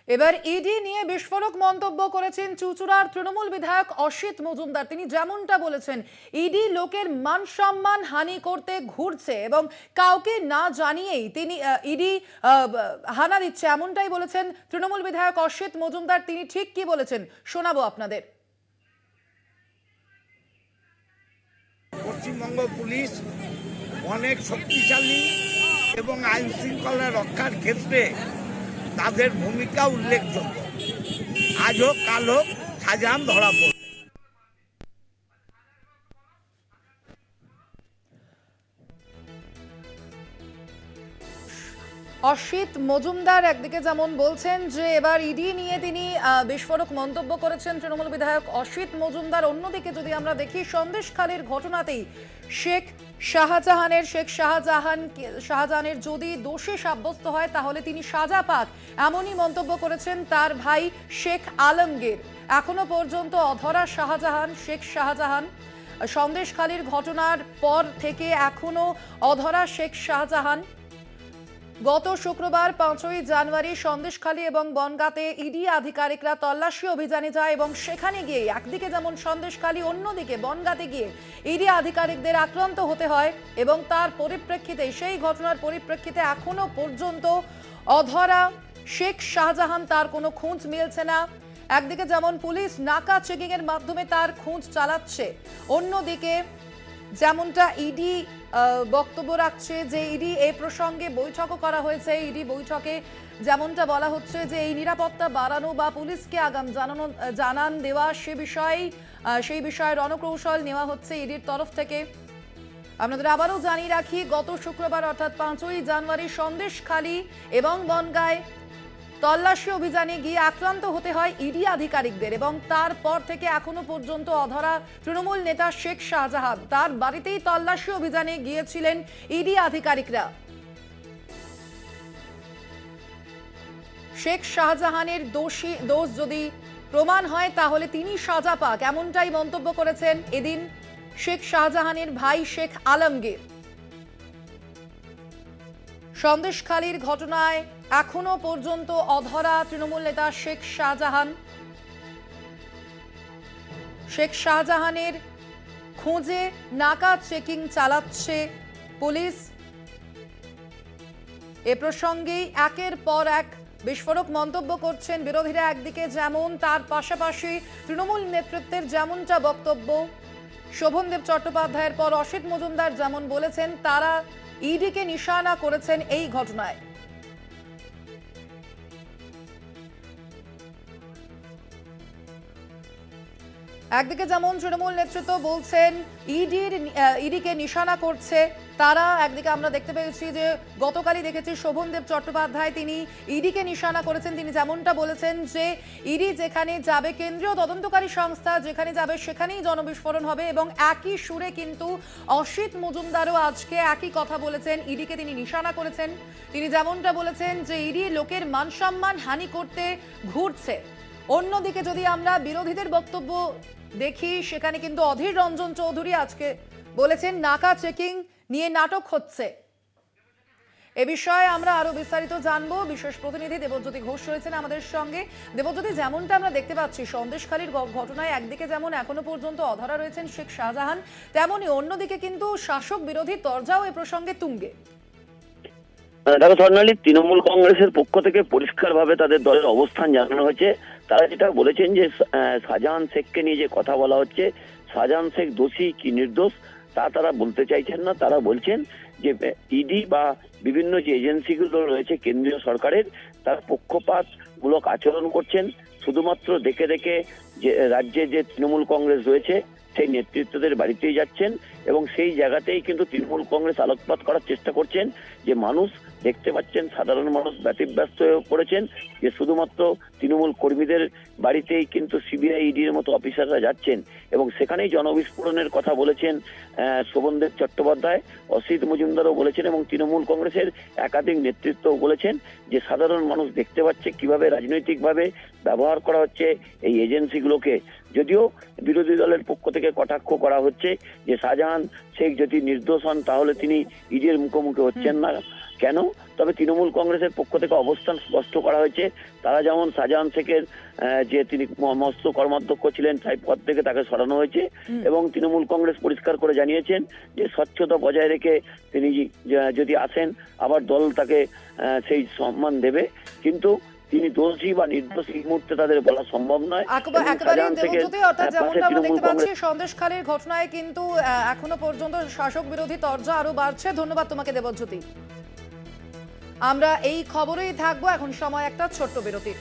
এবার ইডি নিয়ে বিস্ফোরক মন্তব্য করেছেন চুঁচুড়ার তৃণমূল বিধায়ক অসিত মজুমদার। তিনি যেমনটা বলেছেন, ইডি লোকের মান সম্মান হানি করতে ঘুরছে এবং কাউকে না জানিয়েই তিনি ইডি হানা দিচ্ছে, এমনটাই বলেছেন তৃণমূল বিধায়ক অসিত মজুমদার। তিনি ঠিক কি বলেছেন শোনাবো আপনাদের। পশ্চিমবঙ্গ পুলিশ অনেক শক্তিশালী এবং আইন শৃঙ্খলা রক্ষার ক্ষেত্রে তাদের ভূমিকা উল্লেখযোগ্য। আজ হোক কাল হোক শাহজাহান ধরা পড়বে। অসিত মজুমদার একদিকে যেমন বলছেন যে এবার ইডি নিয়ে তিনি বিস্ফোরক মন্তব্য করেছেন তৃণমূল বিধায়ক অসিত মজুমদার, অন্যদিকে যদি আমরা দেখি সন্দেশখালীর ঘটনাতেই শেখ শাহজাহানের যদি দোষী সাব্যস্ত হয় তাহলে তিনি সাজা পাক, এমনই মন্তব্য করেছেন তার ভাই শেখ আলমগীর। এখনো পর্যন্ত অধরা শেখ শাহজাহান। সন্দেশখালীর ঘটনার পর থেকে এখনো অধরা শেখ শাহজাহান। গত শুক্রবার 5ই জানুয়ারি সন্দেশখালী এবং বনগাঁতে ইডি আধিকারিকরা তল্লাশি অভিযানে যায় এবং সেখানে গিয়ে একদিকে যেমন সন্দেশখালী, অন্যদিকে বনগাঁতে গিয়ে ইডি আধিকারিকদের আক্রান্ত হতে হয় এবং তার পরিপ্রেক্ষিতে, সেই ঘটনার পরিপ্রেক্ষিতে এখনো পর্যন্ত অধরা শেখ শাহজাহান, তার কোনো খোঁজ মিলছে না। একদিকে যেমন পুলিশ নাকা চেকিং এর মাধ্যমে তার খোঁজ চালাচ্ছে, অন্যদিকে যেমনটা ইডি বক্তব্য রাখছে যে ইডি এই প্রসঙ্গে বৈঠকও করা হয়েছে। ইডি বৈঠকে যেমনটা বলা হচ্ছে যে এই নিরাপত্তা বাড়ানো বা পুলিশকে আগাম জানান দেওয়া, সেই বিষয়ে রণকৌশল নেওয়া হচ্ছে ইডির তরফ থেকে। আপনাদের আবারও জানিয়ে রাখি, গত শুক্রবার অর্থাৎ 5ই জানুয়ারি সন্দেশখালী এবং বনগাঁয় তল্লাশি অভিযানে গিয়ে আক্রান্ত হতে হয় ইডি আধিকারিকদের এবং তারপর থেকে এখনো পর্যন্ত অধরা তৃণমূল নেতা শেখ শাহজাহান, তার বাড়িতেই তল্লাশি অভিযানে গিয়েছিলেন ইডি আধিকারিকরা। শেখ শাহজাহানের দোষ যদি প্রমাণ হয় তাহলে তিনি সাজা পাক, এমনটাই মন্তব্য করেছেন এদিন শেখ শাহজাহানের ভাই শেখ আলমগীর। সন্দেশখালীর ঘটনায় এখনো পর্যন্ত অধরা তৃণমূল নেতা শেখ শাহজাহান। শেখ শাহজাহানের খোঁজে নাকা চেকিং চালাচ্ছে পুলিশ। এ প্রসঙ্গেই একের পর এক বিস্ফোরক মন্তব্য করছেন বিরোধীরা একদিকে যেমন, তার পাশাপাশি তৃণমূল নেতৃত্বের যেমনটা বক্তব্য, শোভনদেব চট্টোপাধ্যায়ের পর অসিত মজুমদার যেমন বলেছেন, তারা ইডিকে নিশানা করেছেন এই ঘটনায়। একদিকে যেমন তৃণমূল নেতৃত্ব বলছেন ইডিকে নিশানা করছে তারা, একদিকে আমরা দেখতে পেয়েছি যে গতকালই দেখেছি শোভনদেব চট্টোপাধ্যায় তিনি ইডিকে নিশানা করেছেন। তিনি যেমনটা বলেছেন যে ইডি যেখানে যাবে, কেন্দ্রীয় তদন্তকারী সংস্থা যেখানে যাবে সেখানেই জনবিস্ফোরণ হবে এবং একই সুরে কিন্তু অসিত মজুমদারও আজকে একই কথা বলেছেন, ইডিকে তিনি নিশানা করেছেন। তিনি যেমনটা বলেছেন যে ইডি লোকের মান সম্মান হানি করতে ঘুরছে। অন্যদিকে যদি আমরা বিরোধীদের বক্তব্য দেখি, সেখানে কিন্তু অধীর রঞ্জন চৌধুরী আজকে বলেছেন নাকা চেকিং নিয়ে নাটক হচ্ছে। এ বিষয়ে আমরা আরো বিস্তারিত জানবো। বিশেষ প্রতিনিধি দেবজ্যোতি ঘোষ রয়েছেন আমাদের সঙ্গে। দেবজ্যোতি, যেমনটা আমরা দেখতে পাচ্ছি সন্দেশখালীর ঘটনায় একদিকে যেমন এখনো পর্যন্ত অধরা রয়েছেন শেখ শাহজাহান, তেমনি অন্যদিকে কিন্তু শাসক বিরোধী তরজাও এ প্রসঙ্গে তুঙ্গে। দেখো স্বর্ণালী, তৃণমূল কংগ্রেসের পক্ষ থেকে পরিষ্কারভাবে তাদের দলের অবস্থান জানানো হয়েছে। তারা যেটা বলেছেন যে শাহজাহান শেখকে নিয়ে যে কথা বলা হচ্ছে, শাহজাহান শেখ দোষী কি নির্দোষ তা তারা বলতে চাইছেন না। তারা বলছেন যে ইডি বা বিভিন্ন যে এজেন্সিগুলো রয়েছে কেন্দ্রীয় সরকারের, তার পক্ষপাতমূলক আচরণ করছেন। শুধুমাত্র দেখে দেখে যে রাজ্যে যে তৃণমূল কংগ্রেস রয়েছে সেই নেতৃত্বদের বাড়িতেই যাচ্ছেন এবং সেই জায়গাতেই কিন্তু তৃণমূল কংগ্রেস আলোকপাত করার চেষ্টা করছেন যে মানুষ দেখতে পাচ্ছেন, সাধারণ মানুষ ব্যতিব্যস্ত হয়ে পড়েছেন যে শুধুমাত্র তৃণমূল কর্মীদের বাড়িতেই কিন্তু সিবিআই ইডির মতো অফিসাররা যাচ্ছেন এবং সেখানেই জনবিস্ফোরণের কথা বলেছেন শোভনদেব চট্টোপাধ্যায়, অসিত মজুমদারও বলেছেন এবং তৃণমূল কংগ্রেসের একাধিক নেতৃত্বও বলেছেন যে সাধারণ মানুষ দেখতে পাচ্ছে কিভাবে রাজনৈতিকভাবে ব্যবহার করা হচ্ছে এই এজেন্সিগুলোকে। যদিও বিরোধী দলের পক্ষ থেকে কটাক্ষ করা হচ্ছে যে শাহজাহান শেখ যদি নির্দোষ হন তাহলে তিনি ইডির মুখোমুখি হচ্ছেন না, কেন? তবে তৃণমূল কংগ্রেসের পক্ষ থেকে অবস্থান স্পষ্ট করা হয়েছে। তারা যেমন শাহজাহান শেখের যে তিনি মস্ত কর্মাধ্যক্ষ ছিলেন তাই পদ থেকে তাকে সরানো হয়েছে, এবং তৃণমূল কংগ্রেস পরিষ্কার করে জানিয়েছেন যে স্বচ্ছতা বজায় রেখে তিনি যদি আসেন আবার দল তাকে সেই সম্মান দেবে, কিন্তু তিনি দোষী বা নির্দোষ এই মুহূর্তে তাদের বলা সম্ভব নয়। একেবারে দেবজ্যোতি, অর্থাৎ যেমনটা আমরা দেখতে পাচ্ছি সন্দেশখালীর ঘটনায় কিন্তু এখনো পর্যন্ত শাসক বিরোধী তরজা আরো বাড়ছে। ধন্যবাদ তোমাকে দেবজ্যোতি। আমরা এই খবরেই থাকবো, এখন সময় একটা ছোট্ট বিরতির।